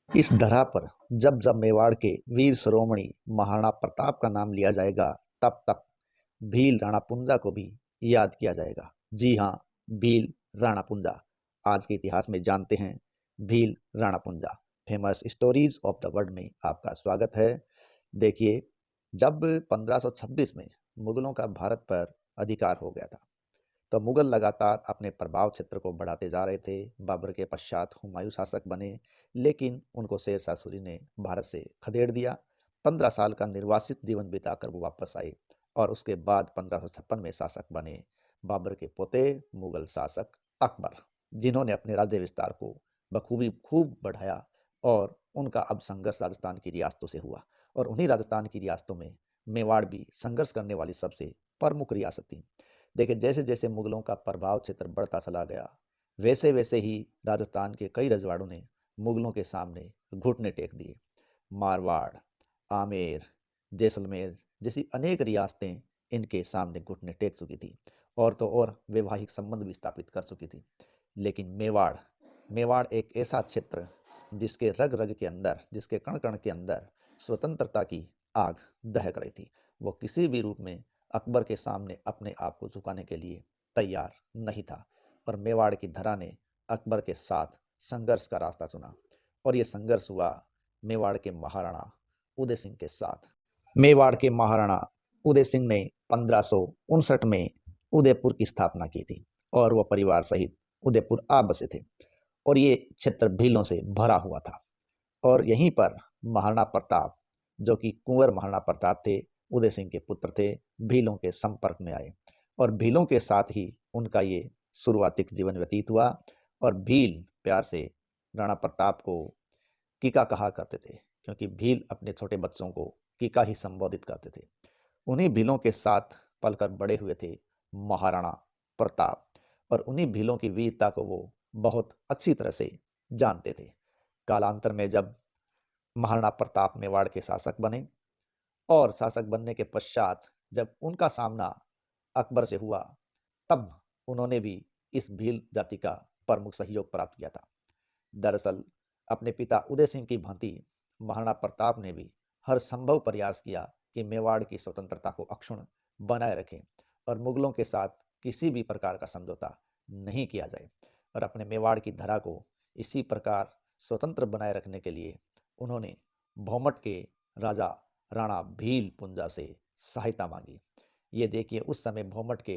इस धरा पर जब जब मेवाड़ के वीर शिरोमणि महाराणा प्रताप का नाम लिया जाएगा, तब तब भील राणा पुंजा को भी याद किया जाएगा। जी हाँ, भील राणा पुंजा। आज के इतिहास में जानते हैं भील राणा पुंजा। Famous stories of the world में आपका स्वागत है। देखिए, जब 1526 में मुगलों का भारत पर अधिकार हो गया था, तो मुगल लगातार अपने प्रभाव क्षेत्र को बढ़ाते जा रहे थे। बाबर के पश्चात हुमायूं शासक बने, लेकिन उनको शेर शाह सूरी ने भारत से खदेड़ दिया। 15 साल का निर्वासित जीवन बिताकर वो वापस आए और उसके बाद 1556 में शासक बने बाबर के पोते मुगल शासक अकबर, जिन्होंने अपने राज्य विस्तार को बखूबी खूब बढ़ाया। और उनका अब संघर्ष राजस्थान की रियासतों से हुआ, और उन्हीं राजस्थान की रियासतों में मेवाड़ भी संघर्ष करने वाली सबसे प्रमुख रियासत थी। देखिए, जैसे जैसे मुगलों का प्रभाव क्षेत्र बढ़ता चला गया, वैसे वैसे ही राजस्थान के कई रजवाड़ों ने मुगलों के सामने घुटने टेक दिए। मारवाड़, आमेर, जैसलमेर जैसी अनेक रियासतें इनके सामने घुटने टेक चुकी थी, और तो और वैवाहिक संबंध भी स्थापित कर चुकी थी। लेकिन मेवाड़ मेवाड़ एक ऐसा क्षेत्र जिसके रग रग के अंदर, जिसके कण कण के अंदर स्वतंत्रता की आग दहक रही थी। वो किसी भी रूप में अकबर के सामने अपने आप को झुकाने के लिए तैयार नहीं था, और मेवाड़ की धरा ने अकबर के साथ संघर्ष का रास्ता चुना। और ये संघर्ष हुआ मेवाड़ के महाराणा उदय सिंह के साथ। मेवाड़ के महाराणा उदय सिंह ने 1559 में उदयपुर की स्थापना की थी, और वह परिवार सहित उदयपुर आ बसे थे। और ये क्षेत्र भीलों से भरा हुआ था। और यहीं पर महाराणा प्रताप, जो कि कुंवर महाराणा प्रताप थे, उदय सिंह के पुत्र थे, भीलों के संपर्क में आए, और भीलों के साथ ही उनका ये शुरुआती जीवन व्यतीत हुआ। और भील प्यार से राणा प्रताप को कीका कहा करते थे, क्योंकि भील अपने छोटे बच्चों को कीका ही संबोधित करते थे। उन्हीं भीलों के साथ पलकर बड़े हुए थे महाराणा प्रताप, और उन्हीं भीलों की वीरता को वो बहुत अच्छी तरह से जानते थे। कालांतर में जब महाराणा प्रताप मेवाड़ के शासक बने, और शासक बनने के पश्चात जब उनका सामना अकबर से हुआ, तब उन्होंने भी इस भील जाति का प्रमुख सहयोग प्राप्त किया था। दरअसल अपने पिता उदय सिंह की भांति महाराणा प्रताप ने भी हर संभव प्रयास किया कि मेवाड़ की स्वतंत्रता को अक्षुण्ण बनाए रखें, और मुगलों के साथ किसी भी प्रकार का समझौता नहीं किया जाए। और अपने मेवाड़ की धरा को इसी प्रकार स्वतंत्र बनाए रखने के लिए उन्होंने भौमट के राजा राणा भील पुंजा से सहायता मांगी। ये देखिए, उस समय भौमट के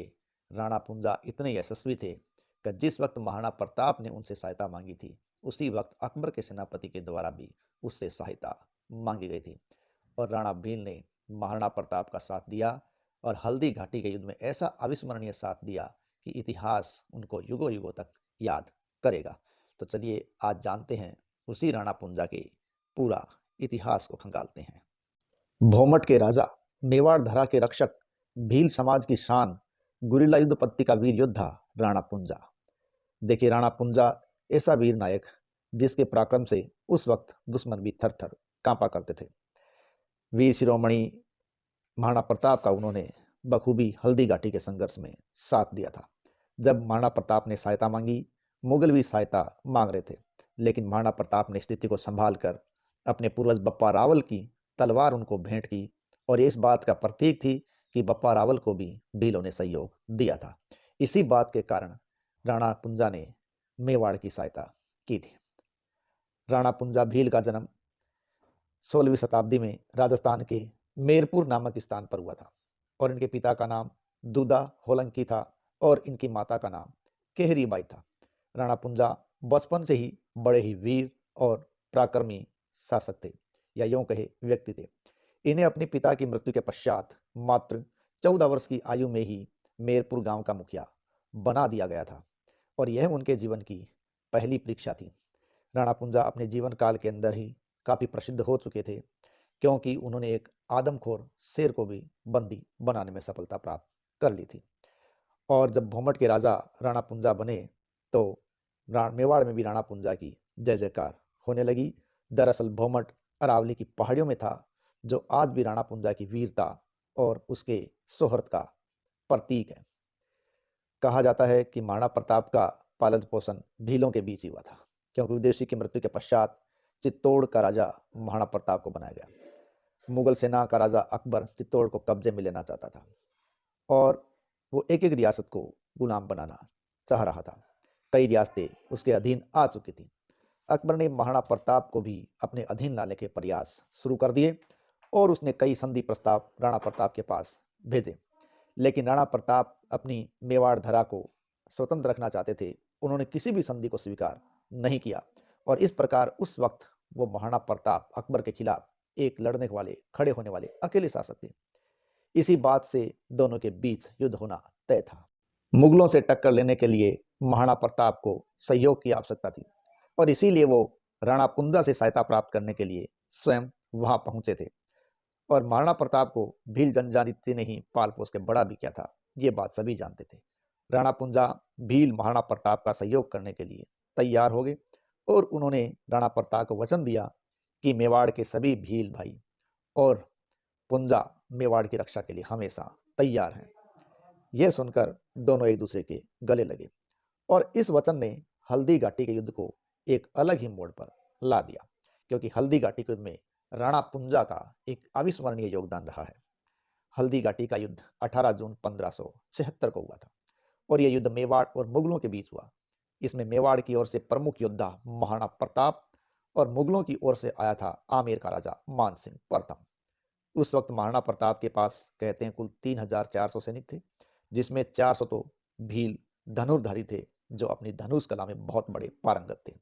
राणा पुंजा इतने यशस्वी थे कि जिस वक्त महाराणा प्रताप ने उनसे सहायता मांगी थी, उसी वक्त अकबर के सेनापति के द्वारा भी उससे सहायता मांगी गई थी। और राणा भील ने महाराणा प्रताप का साथ दिया, और हल्दी घाटी के युद्ध में ऐसा अविस्मरणीय साथ दिया कि इतिहास उनको युगों युगों तक याद करेगा। तो चलिए आज जानते हैं उसी राणा पुंजा के पूरा इतिहास को खंगालते हैं। भौमट के राजा, मेवाड़ धरा के रक्षक, भील समाज की शान, गुरिल्ला युद्ध पत्ति का वीर योद्धा राणा पुंजा। देखिए, राणा पुंजा ऐसा वीर नायक जिसके पराक्रम से उस वक्त दुश्मन भी थर थर कांपा करते थे। वीर शिरोमणि महाराणा प्रताप का उन्होंने बखूबी हल्दी घाटी के संघर्ष में साथ दिया था। जब महाराणा प्रताप ने सहायता मांगी, मुगल भी सहायता मांग रहे थे, लेकिन महाराणा प्रताप ने स्थिति को संभाल कर अपने पूर्वज बप्पा रावल की तलवार उनको भेंट की, और ये इस बात का प्रतीक थी कि बप्पा रावल को भी भीलों ने सहयोग दिया था। इसी बात के कारण राणा पुंजा ने मेवाड़ की सहायता की थी। राणा पुंजा भील का जन्म 16वीं शताब्दी में राजस्थान के मेरपुर नामक स्थान पर हुआ था, और इनके पिता का नाम दूदा होलंकी था, और इनकी माता का नाम केहरी बाई था। राणा पुंजा बचपन से ही बड़े ही वीर और पराक्रमी शासक थे, या यूं कहे व्यक्ति थे। इन्हें अपने पिता की मृत्यु के पश्चात मात्र 14 वर्ष की आयु में ही मेरपुर गांव का मुखिया बना दिया गया था, और यह उनके जीवन की पहली परीक्षा थी। राणा पुंजा अपने जीवन काल के अंदर ही काफ़ी प्रसिद्ध हो चुके थे, क्योंकि उन्होंने एक आदमखोर शेर को भी बंदी बनाने में सफलता प्राप्त कर ली थी। और जब भौमट के राजा राणा पुंजा बने, तो मेवाड़ में भी राणा पुंजा की जय जयकार होने लगी। दरअसल भौमट अरावली की पहाड़ियों में था, जो आज भी राणा पुंजा की वीरता और उसके सोहर्द का प्रतीक है। कहा जाता है कि महाराणा प्रताप का पालन पोषण भीलों के बीच ही हुआ था, क्योंकि उदय सिंह की मृत्यु के पश्चात चित्तौड़ का राजा महाराणा प्रताप को बनाया गया। मुगल सेना का राजा अकबर चित्तौड़ को कब्जे में लेना चाहता था और वो एक एक रियासत को गुलाम बनाना चाह रहा था। कई रियासतें उसके अधीन आ चुकी थी। अकबर ने महाराणा प्रताप को भी अपने अधीन लाने के प्रयास शुरू कर दिए और उसने कई संधि प्रस्ताव राणा प्रताप के पास भेजे, लेकिन राणा प्रताप अपनी मेवाड़ धरा को स्वतंत्र रखना चाहते थे। उन्होंने किसी भी संधि को स्वीकार नहीं किया और इस प्रकार उस वक्त वो महाराणा प्रताप अकबर के खिलाफ एक लड़ने वाले, खड़े होने वाले अकेले शासक थे। इसी बात से दोनों के बीच युद्ध होना तय था। मुगलों से टक्कर लेने के लिए महाराणा प्रताप को सहयोग की आवश्यकता थी और इसीलिए वो राणा पुंजा से सहायता प्राप्त करने के लिए स्वयं वहां पहुंचे थे। और महाराणा प्रताप को भील जनजाति ने ही पाल पोस के बड़ा भी किया था, ये बात सभी जानते थे। राणा पुंजा भील महाराणा प्रताप का सहयोग करने के लिए तैयार हो गए और उन्होंने राणा प्रताप को वचन दिया कि मेवाड़ के सभी भील भाई और पुंजा मेवाड़ की रक्षा के लिए हमेशा तैयार हैं। यह सुनकर दोनों एक दूसरे के गले लगे और इस वचन ने हल्दी घाटी के युद्ध को एक अलग ही मोड़ पर ला दिया, क्योंकि हल्दी घाटी के युद्ध में राणा पुंजा का एक अविस्मरणीय योगदान रहा है। हल्दी घाटी का युद्ध 18 जून 1576 को हुआ था और यह युद्ध मेवाड़ और मुगलों के बीच हुआ। इसमें मेवाड़ की ओर से प्रमुख योद्धा महाराणा प्रताप और मुगलों की ओर से आया था आमेर का राजा मान सिंह प्रथम। उस वक्त महाराणा प्रताप के पास कहते हैं कुल 3400 सैनिक थे, जिसमें 400 तो भील धनुर्धारी थे जो अपनी धनुष कला में बहुत बड़े पारंगत थे।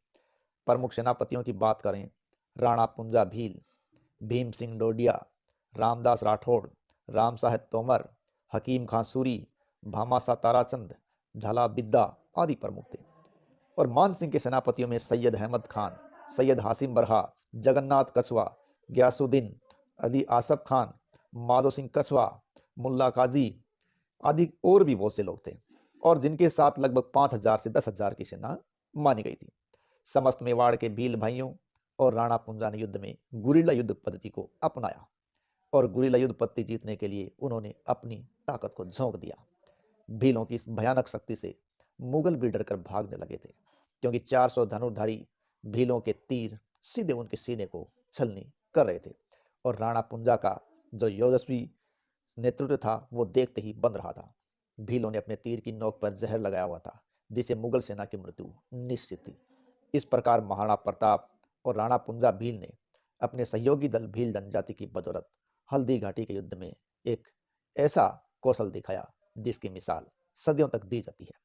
प्रमुख सेनापतियों की बात करें, राणा पुंजा भील, भीम सिंह डोडिया, रामदास राठौड़, राम साहेब तोमर, हकीम खां सूरी, भामाशाह ताराचंद, झाला बिद्दा आदि प्रमुख थे। और मान सिंह के सेनापतियों में सैयद अहमद खान, सैयद हासिम बरहा, जगन्नाथ कछवा, गयासुद्दीन, अली आसफ खान, माधो सिंह कछवा, मुल्ला काजी आदि और भी बहुत से लोग थे और जिनके साथ लगभग 5000 से 10,000 की सेना मानी गई थी। समस्त मेवाड़ के भील भाइयों और राणा पुंजा ने युद्ध में गुरिल्ला युद्ध पद्धति को अपनाया और गुरिल्ला युद्ध पद्धति जीतने के लिए उन्होंने अपनी ताकत को झोंक दिया। भीलों की इस भयानक शक्ति से मुगल भी डरकर भागने लगे थे, क्योंकि 400 धनुर्धारी भीलों के तीर सीधे उनके सीने को छलनी कर रहे थे और राणा पुंजा का जो यशस्वी नेतृत्व था वो देखते ही बंद रहा था। भीलों ने अपने तीर की नोक पर जहर लगाया हुआ था, जिससे मुगल सेना की मृत्यु निश्चित थी। इस प्रकार महाराणा प्रताप और राणा पुंजा भील ने अपने सहयोगी दल भील जनजाति की बदौलत हल्दी घाटी के युद्ध में एक ऐसा कौशल दिखाया जिसकी मिसाल सदियों तक दी जाती है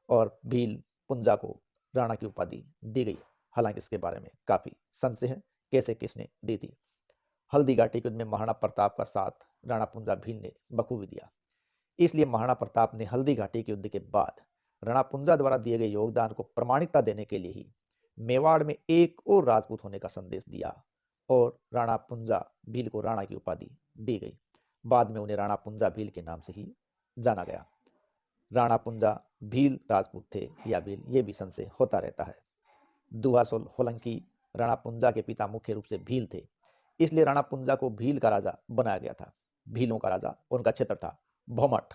और भील पुंजा को राणा की उपाधि दी गई। हालांकि इसके बारे में काफी संशय है कैसे किसने दी थी। हल्दी घाटी के युद्ध में महाराणा प्रताप का साथ राणा पुंजा भील ने बखूबी दिया, इसलिए महाराणा प्रताप ने हल्दी घाटी के युद्ध के बाद राणा पुंजा द्वारा दिए गए योगदान को प्रमाणिकता देने के लिए ही मेवाड़ में एक और राजपूत होने का संदेश दिया और राणा पुंजा भील को राणा की उपाधि दी गई। बाद में उन्हें राणा पुंजा भील के नाम से ही जाना गया। राणा पुंजा भील राजपूत थे या भील, ये भी संशय होता रहता है। दुहासुल होलंकी राणा पुंजा के पिता मुख्य रूप से भील थे, इसलिए राणा पुंजा को भील का राजा बनाया गया था। भीलों का राजा उनका क्षेत्र था भौमठ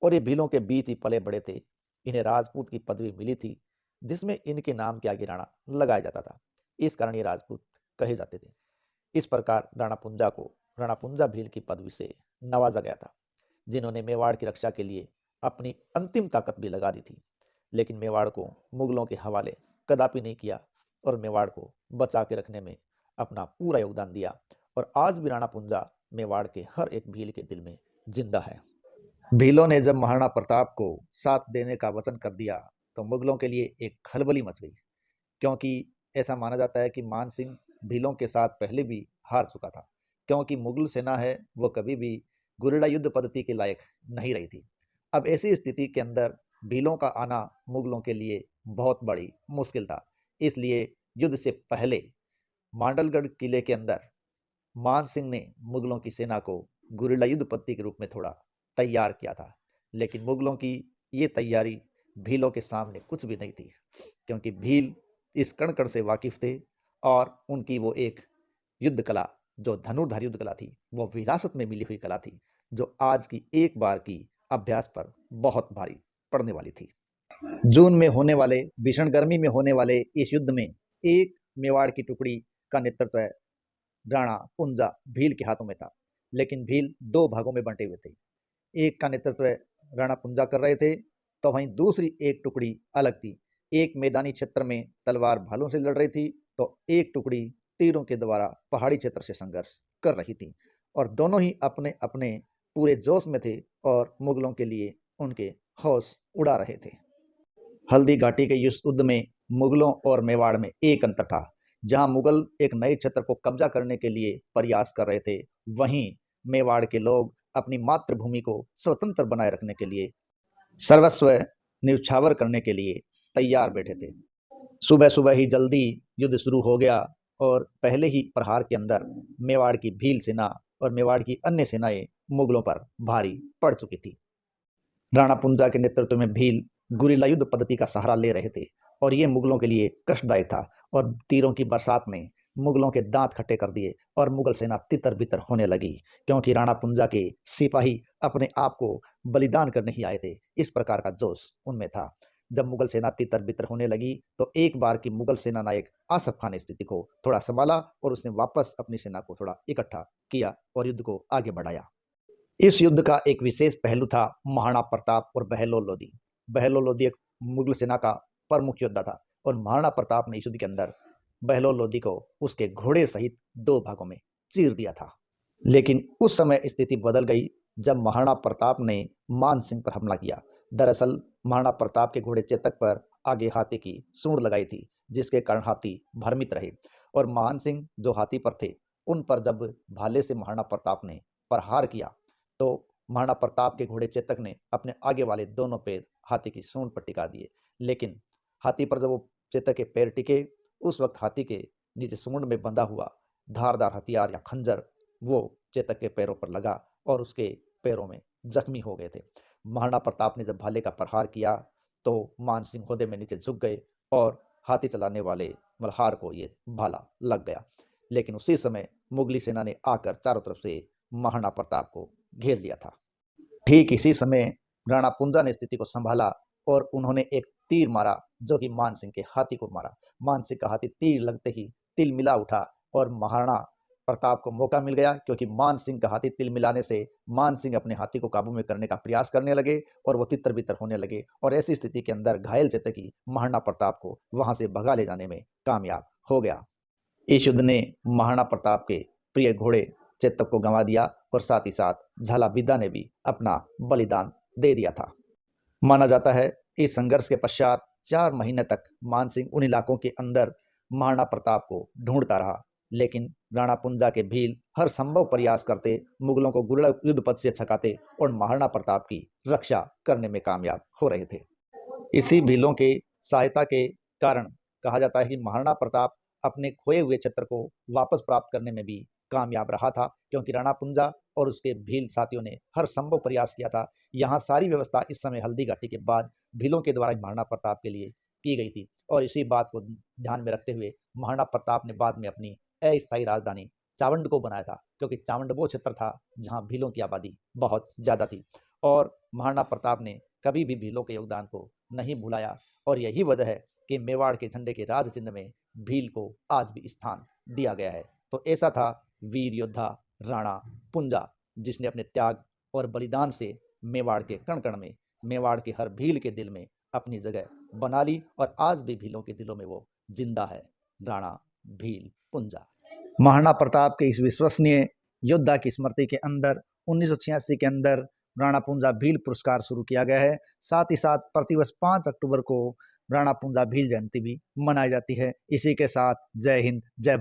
और ये भीलों के बीच ही पले बड़े थे। इन्हें राजपूत की पदवी मिली थी, जिसमें इनके नाम के आगे राणा लगाया जाता था, इस कारण ये राजपूत कहे जाते थे। इस प्रकार राणा पुंजा को राणा पुंजा भील की पदवी से नवाजा गया था, जिन्होंने मेवाड़ की रक्षा के लिए अपनी अंतिम ताकत भी लगा दी थी, लेकिन मेवाड़ को मुगलों के हवाले कदापि नहीं किया और मेवाड़ को बचा के रखने में अपना पूरा योगदान दिया। और आज भी राणा पुंजा मेवाड़ के हर एक भील के दिल में जिंदा है। भीलों ने जब महाराणा प्रताप को साथ देने का वचन कर दिया तो मुगलों के लिए एक खलबली मच गई, क्योंकि ऐसा माना जाता है कि मान सिंह भीलों के साथ पहले भी हार चुका था, क्योंकि मुगल सेना है वो कभी भी गुरिल्ला युद्ध पद्धति के लायक नहीं रही थी। अब ऐसी स्थिति के अंदर भीलों का आना मुगलों के लिए बहुत बड़ी मुश्किल था, इसलिए युद्ध से पहले मांडलगढ़ किले के अंदर मान सिंह ने मुगलों की सेना को गुरिल्ला युद्ध पद्धति के रूप में थोड़ा तैयार किया था, लेकिन मुगलों की ये तैयारी भीलों के सामने कुछ भी नहीं थी, क्योंकि भील इस कण कण से वाकिफ थे और उनकी वो एक युद्ध कला जो धनुर्धारी युद्ध कला थी वो विरासत में मिली हुई कला थी, जो आज की एक बार की अभ्यास पर बहुत भारी पड़ने वाली थी। जून में होने वाले, भीषण गर्मी में होने वाले इस युद्ध में एक मेवाड़ की टुकड़ी का नेतृत्व राणा पुंजा भील के हाथों में था, लेकिन भील दो भागों में बंटे हुए थे। एक का नेतृत्व राणा पुंजा कर रहे थे, तो वहीं दूसरी एक टुकड़ी अलग थी। एक मैदानी क्षेत्र में तलवार भालों से लड़ रही थी, तो एक टुकड़ी तीरों के द्वारा पहाड़ी क्षेत्र से संघर्ष कर रही थी, और दोनों ही अपने अपने पूरे जोश में थे और मुगलों के लिए उनके हौस उड़ा रहे थे। हल्दी घाटी के इस युद्ध में मुगलों और मेवाड़ में एक अंतर था। जहां मुगल एक नए क्षेत्र को कब्जा करने के लिए प्रयास कर रहे थे, वहीं मेवाड़ के लोग अपनी मातृभूमि को स्वतंत्र बनाए रखने के लिए सर्वस्व न्यौछावर करने के लिए तैयार बैठे थे। सुबह सुबह ही जल्दी युद्ध शुरू हो गया और पहले ही प्रहार के अंदर मेवाड़ की भील सेना और मेवाड़ की अन्य सेनाएं मुगलों पर भारी पड़ चुकी थी। राणा पुंजा के नेतृत्व में भील गुरिल्ला युद्ध पद्धति का सहारा ले रहे थे, और ये मुगलों के लिए कष्टदायक था, और तीरों की बरसात ने मुगलों के दांत खट्टे कर दिए और मुगल सेना तितर बितर होने लगी, क्योंकि राणा पुंजा के सिपाही अपने आप को बलिदान करने ही आए थे। इस प्रकार का जोश उनमें था। जब मुगल सेना तितर बितर होने लगी, तो एक बार की मुगल सेना नायक आसफ खान ने स्थिति को थोड़ा संभाला और उसने वापस अपनी सेना को थोड़ा इकट्ठा किया और युद्ध को आगे बढ़ाया। इस युद्ध का एक विशेष पहलू था महाराणा प्रताप और बहलोल लोधी। बहलोल लोधी एक मुगल सेना का प्रमुख योद्धा था, और महाराणा प्रताप ने इस युद्ध के अंदर बहलोल लोधी को उसके घोड़े सहित दो भागों में चीर दिया था। लेकिन उस समय स्थिति बदल गई जब महाराणा प्रताप ने मान सिंह पर हमला किया। दरअसल महाराणा प्रताप के घोड़े चेतक पर आगे हाथी की सूंड लगाई थी, जिसके कारण हाथी भ्रमित रहे, और मान सिंह जो हाथी पर थे, उन पर जब भाले से महाराणा प्रताप ने प्रहार किया, तो महाराणा प्रताप के घोड़े चेतक ने अपने आगे वाले दोनों पैर हाथी की सूंड पर टिका दिए। लेकिन हाथी पर जब वो चेतक के पैर टिके, उस वक्त हाथी के नीचे सूंड में बंधा हुआ धारदार हथियार या खंजर वो चेतक के पैरों पर लगा और उसके पैरों में जख्मी हो गए थे। महाराणा प्रताप ने जब भाले का प्रहार किया, तो मान सिंह होदे में नीचे झुक गए और हाथी चलाने वाले मल्हार को ये भाला लग गया। लेकिन उसी समय मुगली सेना ने आकर चारों तरफ से महाराणा प्रताप को घेर लिया था। ठीक इसी समय राणा पुंजा ने स्थिति को संभाला और उन्होंने एक तीर मारा, जो कि मान सिंह के हाथी को मारा। मान सिंह का हाथी तीर लगते ही तिल मिला उठा, और महाराणा प्रताप को मौका मिल गया, क्योंकि मान सिंह का हाथी तिल मिलाने से मान सिंह अपने हाथी को काबू में करने का प्रयास करने लगे और वो तितर बितर होने लगे, और ऐसी स्थिति के अंदर घायल चेतकी महाराणा प्रताप को वहां से भगा ले जाने में कामयाब हो गया। इस युद्ध ने महाराणा प्रताप के प्रिय घोड़े चेतक को गंवा दिया, और साथ ही साथ झाला विद्या ने भी अपना बलिदान दे दिया था। माना जाता है इस संघर्ष के पश्चात 4 महीने तक मान सिंह उन इलाकों के अंदर महाराणा प्रताप को ढूंढता रहा, लेकिन राणा पुंजा के भील हर संभव प्रयास करते, मुगलों को गुरिल्ला युद्ध पथ से छकाते और महाराणा प्रताप की रक्षा करने में कामयाब हो रहे थे। इसी भीलों के सहायता के कारण कहा जाता है कि महाराणा प्रताप अपने खोए हुए क्षेत्र को वापस प्राप्त करने में भी कामयाब रहा था, क्योंकि राणा पुंजा और उसके भील साथियों ने हर संभव प्रयास किया था। यहाँ सारी व्यवस्था इस समय हल्दी घाटी के बाद भीलों के द्वारा महाराणा प्रताप के लिए की गई थी, और इसी बात को ध्यान में रखते हुए महाराणा प्रताप ने बाद में अपनी अस्थायी राजधानी चावंड को बनाया था, क्योंकि चावंड वो क्षेत्र था जहाँ भीलों की आबादी बहुत ज़्यादा थी, और महाराणा प्रताप ने कभी भी भीलों के योगदान को नहीं भुलाया, और यही वजह है कि मेवाड़ के झंडे के राज चिन्ह में भील को आज भी स्थान दिया गया है। तो ऐसा था वीर योद्धा राणा पुंजा, जिसने अपने त्याग और बलिदान से मेवाड़ के कण कण में, मेवाड़ के हर भील के दिल में अपनी जगह बना ली, और आज भी भीलों के दिलों में वो जिंदा है, राणा भील पुंजा। महाराणा प्रताप के इस विश्वसनीय योद्धा की स्मृति के अंदर 1986 के अंदर राणा पुंजा भील पुरस्कार शुरू किया गया है। साथ ही साथ प्रतिवर्ष 5 अक्टूबर को राणा पुंजा भील जयंती भी मनाई जाती है। इसी के साथ जय हिंद, जय भारत।